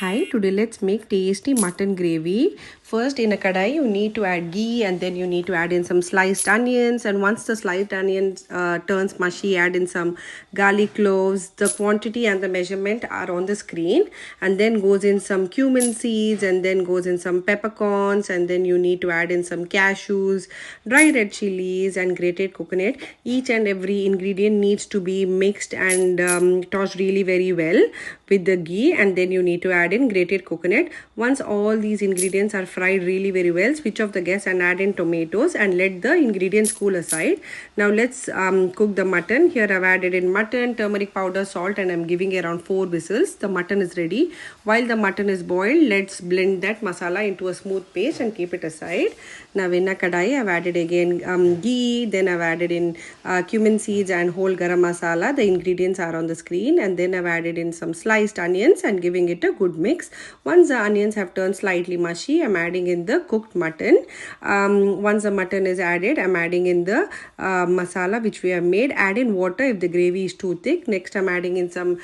Hi, today let's make tasty mutton gravy. First, in a kadai, you need to add ghee and then you need to add in some sliced onions. And once the sliced onions turns mushy, add in some garlic cloves. The quantity and the measurement are on the screen. And then goes in some cumin seeds and then goes in some peppercorns. And then you need to add in some cashews, dry red chilies, and grated coconut. Each and every ingredient needs to be mixed and tossed really very well with the ghee, and then you need to add in grated coconut. Once all these ingredients are fried really very well, switch off the gas and add in tomatoes and let the ingredients cool aside. Now let's cook the mutton. Here I've added in mutton, turmeric powder, salt, and I'm giving around 4 whistles. The mutton is ready. While the mutton is boiled, let's blend that masala into a smooth paste and keep it aside. Now in a kadai, I've added again ghee, then I've added in cumin seeds and whole garam masala. The ingredients are on the screen, and then I've added in some sliced onions and giving it a good mix. Once the onions have turned slightly mushy, I'm adding in the cooked mutton. Once the mutton is added, I'm adding in the masala which we have made. Add in water if the gravy is too thick. Next, I'm adding in some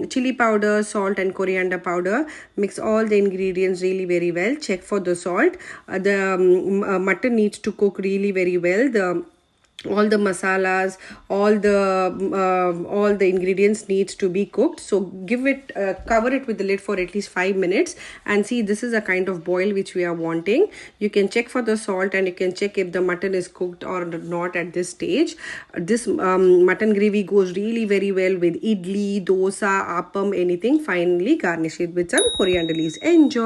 chili powder, salt, and coriander powder. Mix all the ingredients really very well. Check for the salt. The mutton needs to cook really very well. All the masalas, all the ingredients needs to be cooked. So cover it with the lid for at least 5 minutes, and see, this is a kind of boil which we are wanting. You can check for the salt and you can check if the mutton is cooked or not at this stage. This mutton gravy goes really very well with idli, dosa, appam, anything. Finally garnish it with some coriander leaves. Enjoy.